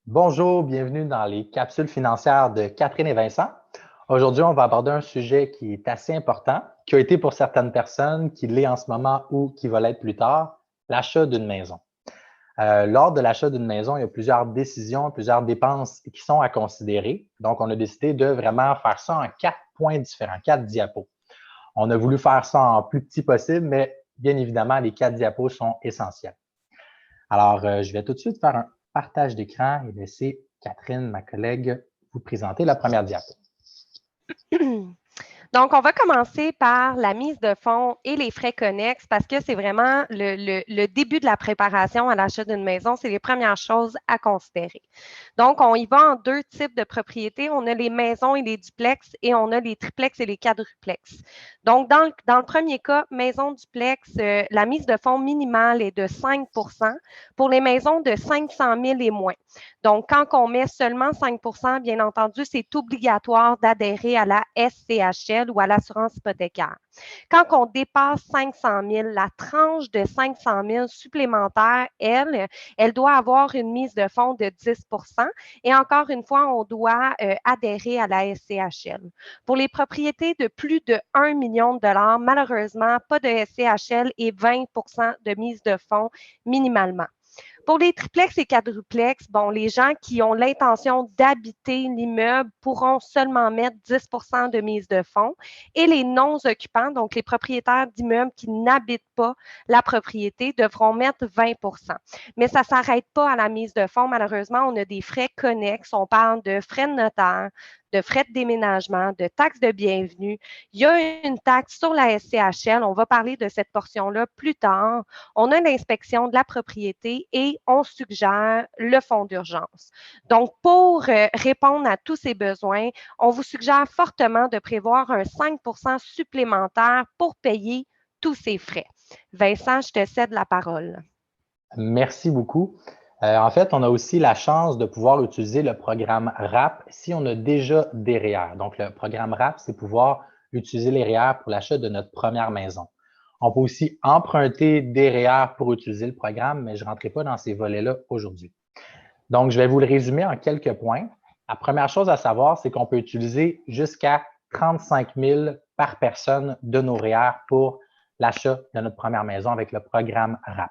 Bonjour, bienvenue dans les capsules financières de Catherine et Vincent. Aujourd'hui, on va aborder un sujet qui est assez important, qui a été pour certaines personnes, qui l'est en ce moment ou qui va l'être plus tard, l'achat d'une maison. Lors de l'achat d'une maison, il y a plusieurs décisions, plusieurs dépenses qui sont à considérer. Donc, on a décidé de vraiment faire ça en 4 points différents, 4 diapos. On a voulu faire ça en plus petit possible, mais bien évidemment, les 4 diapos sont essentiels. Alors, je vais tout de suite faire un partage d'écran et laisser Catherine, ma collègue, vous présenter la première diapo. Donc, on va commencer par la mise de fonds et les frais connexes parce que c'est vraiment le début de la préparation à l'achat d'une maison. C'est les premières choses à considérer. Donc, on y va en deux types de propriétés. On a les maisons et les duplex et on a les triplex et les quadruplex. Donc, dans le premier cas, maison duplex, la mise de fonds minimale est de 5 pour les maisons de 500 000 et moins. Donc, quand on met seulement 5 bien entendu, c'est obligatoire d'adhérer à la SCHL ou à l'assurance hypothécaire. Quand on dépasse 500 000, la tranche de 500 000 supplémentaire, elle doit avoir une mise de fonds de 10 et encore une fois, on doit adhérer à la SCHL. Pour les propriétés de plus de 1 million de dollars, malheureusement, pas de SCHL et 20 de mise de fonds minimalement. Pour les triplex et quadruplex, bon, les gens qui ont l'intention d'habiter l'immeuble pourront seulement mettre 10 de mise de fonds et les non-occupants, donc les propriétaires d'immeubles qui n'habitent pas la propriété, devront mettre 20 Mais ça ne s'arrête pas à la mise de fonds. Malheureusement, on a des frais connexes. On parle de frais de notaire, de frais de déménagement, de taxes de bienvenue. Il y a une taxe sur la SCHL. On va parler de cette portion-là plus tard. On a l'inspection de la propriété et on suggère le fonds d'urgence. Donc, pour répondre à tous ces besoins, on vous suggère fortement de prévoir un 5 supplémentaire pour payer tous ces frais. Vincent, je te cède la parole. Merci beaucoup. En fait, on a aussi la chance de pouvoir utiliser le programme RAP si on a déjà des REER. Donc, le programme RAP, c'est pouvoir utiliser les REER pour l'achat de notre première maison. On peut aussi emprunter des REER pour utiliser le programme, mais je ne rentrerai pas dans ces volets-là aujourd'hui. Donc, je vais vous le résumer en quelques points. La première chose à savoir, c'est qu'on peut utiliser jusqu'à 35 000 par personne de nos REER pour l'achat de notre première maison avec le programme RAP.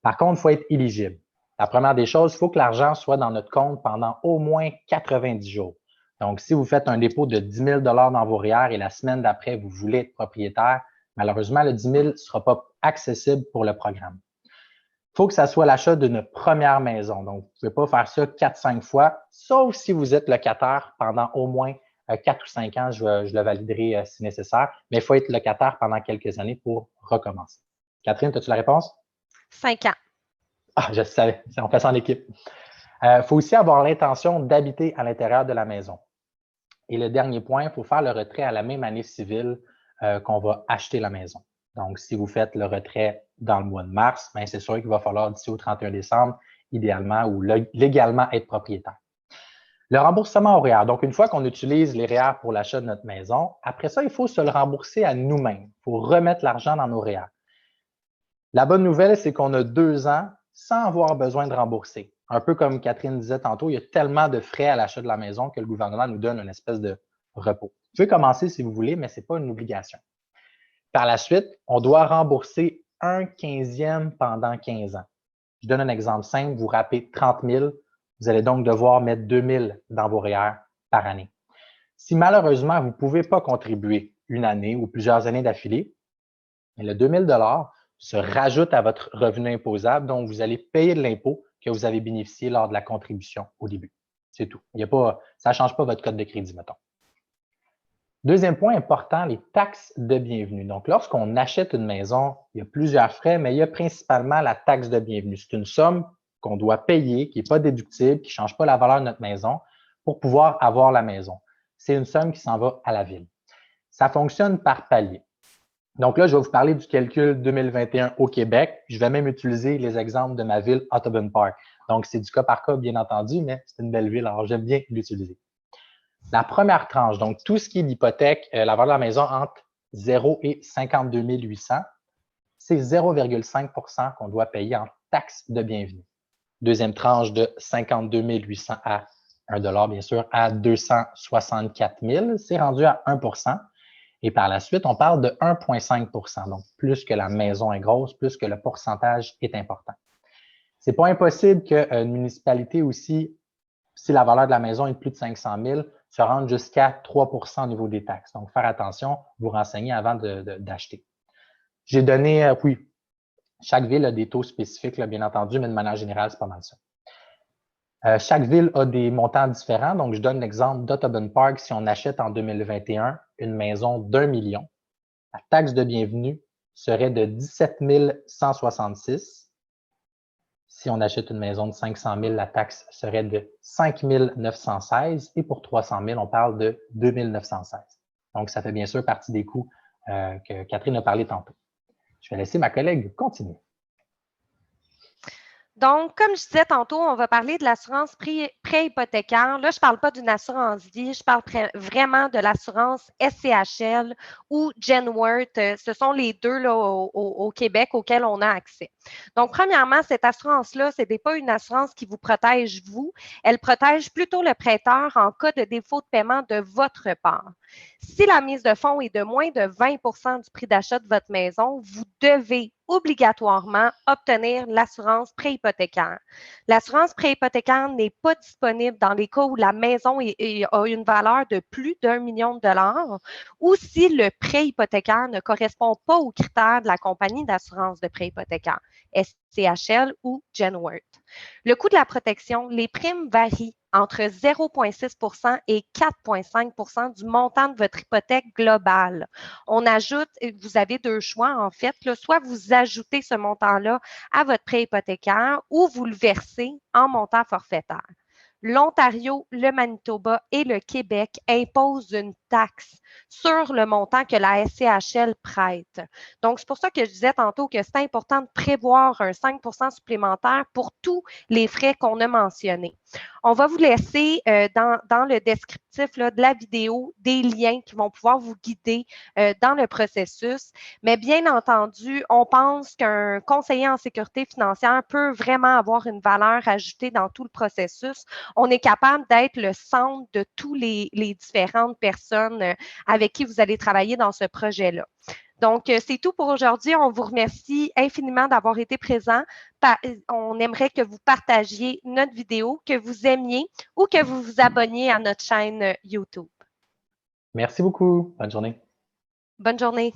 Par contre, il faut être éligible. La première des choses, il faut que l'argent soit dans notre compte pendant au moins 90 jours. Donc, si vous faites un dépôt de 10 000 dans vos REER et la semaine d'après, vous voulez être propriétaire, malheureusement, le 10 000 ne sera pas accessible pour le programme. Il faut que ça soit l'achat d'une première maison. Donc, vous ne pouvez pas faire ça 4-5 fois, sauf si vous êtes locataire pendant au moins 4 ou 5 ans, je le validerai si nécessaire, mais il faut être locataire pendant quelques années pour recommencer. Catherine, as-tu la réponse? 5 ans. Ah, je savais, on fait ça en équipe. Il faut aussi avoir l'intention d'habiter à l'intérieur de la maison. Et le dernier point, il faut faire le retrait à la même année civile qu'on va acheter la maison. Donc, si vous faites le retrait dans le mois de mars, ben, c'est sûr qu'il va falloir d'ici au 31 décembre, idéalement ou légalement être propriétaire. Le remboursement au REER. Donc, une fois qu'on utilise les REER pour l'achat de notre maison, après ça, il faut se le rembourser à nous-mêmes. Il faut remettre l'argent dans nos REER. La bonne nouvelle, c'est qu'on a 2 ans sans avoir besoin de rembourser. Un peu comme Catherine disait tantôt, il y a tellement de frais à l'achat de la maison que le gouvernement nous donne une espèce de repos. Vous pouvez commencer si vous voulez, mais ce n'est pas une obligation. Par la suite, on doit rembourser 1/15 pendant 15 ans. Je donne un exemple simple. Vous rappez 30 000, vous allez donc devoir mettre 2 000 dans vos REER par année. Si malheureusement, vous ne pouvez pas contribuer une année ou plusieurs années d'affilée, le 2 000 se rajoute à votre revenu imposable, donc vous allez payer de l'impôt que vous avez bénéficié lors de la contribution au début. C'est tout. Ça ne change pas votre code de crédit, mettons. Deuxième point important, les taxes de bienvenue. Donc, lorsqu'on achète une maison, il y a plusieurs frais, mais il y a principalement la taxe de bienvenue. C'est une somme qu'on doit payer, qui n'est pas déductible, qui ne change pas la valeur de notre maison pour pouvoir avoir la maison. C'est une somme qui s'en va à la ville. Ça fonctionne par palier. Donc là, je vais vous parler du calcul 2021 au Québec. Je vais même utiliser les exemples de ma ville, Audubon Park. Donc, c'est du cas par cas, bien entendu, mais c'est une belle ville, alors j'aime bien l'utiliser. La première tranche, donc tout ce qui est l'hypothèque, la valeur de la maison entre 0 et 52 800, c'est 0,5 qu'on doit payer en taxes de bienvenue. Deuxième tranche de 52 800 à 1 bien sûr, à 264 000. C'est rendu à 1 Et par la suite, on parle de 1,5 Donc, plus que la maison est grosse, plus que le pourcentage est important. C'est pas impossible qu'une municipalité aussi, si la valeur de la maison est de plus de 500 000, se rende jusqu'à 3 au niveau des taxes. Donc, faire attention, vous renseigner avant d'acheter. J'ai donné, oui, chaque ville a des taux spécifiques, là, bien entendu, mais de manière générale, c'est pas mal ça. Chaque ville a des montants différents. Donc, je donne l'exemple d'Audubon Park. Si on achète en 2021 une maison d'1 million, la taxe de bienvenue serait de 17 166. Si on achète une maison de 500 000, la taxe serait de 5 916. Et pour 300 000, on parle de 2 916. Donc, ça fait bien sûr partie des coûts que Catherine a parlé tantôt. Je vais laisser ma collègue continuer. Donc, comme je disais tantôt, on va parler de l'assurance pré-hypothécaire. Là, je ne parle pas d'une assurance vie, je parle vraiment de l'assurance SCHL ou Genworth. Ce sont les deux là, au Québec auxquels on a accès. Donc, premièrement, cette assurance-là, ce n'est pas une assurance qui vous protège vous. Elle protège plutôt le prêteur en cas de défaut de paiement de votre part. Si la mise de fonds est de moins de 20 du prix d'achat de votre maison, vous devez obligatoirement obtenir l'assurance préhypothécaire. L'assurance préhypothécaire n'est pas disponible dans les cas où la maison a une valeur de plus d'1 million de dollars ou si le prêt hypothécaire ne correspond pas aux critères de la compagnie d'assurance de prêt hypothécaire, SCHL ou Genworth. Le coût de la protection, les primes varient entre 0,6 et 4,5 du montant de votre hypothèque globale. On ajoute, vous avez deux choix en fait, là, soit vous ajoutez ce montant-là à votre prêt hypothécaire ou vous le versez en montant forfaitaire. L'Ontario, le Manitoba et le Québec imposent une taxe sur le montant que la SCHL prête. Donc, c'est pour ça que je disais tantôt que c'est important de prévoir un 5 supplémentaire pour tous les frais qu'on a mentionnés. On va vous laisser dans le descriptif là, de la vidéo des liens qui vont pouvoir vous guider dans le processus. Mais bien entendu, on pense qu'un conseiller en sécurité financière peut vraiment avoir une valeur ajoutée dans tout le processus. On est capable d'être le centre de tous les différentes personnes avec qui vous allez travailler dans ce projet-là. Donc, c'est tout pour aujourd'hui. On vous remercie infiniment d'avoir été présent. On aimerait que vous partagiez notre vidéo, que vous aimiez ou que vous vous abonniez à notre chaîne YouTube. Merci beaucoup. Bonne journée. Bonne journée.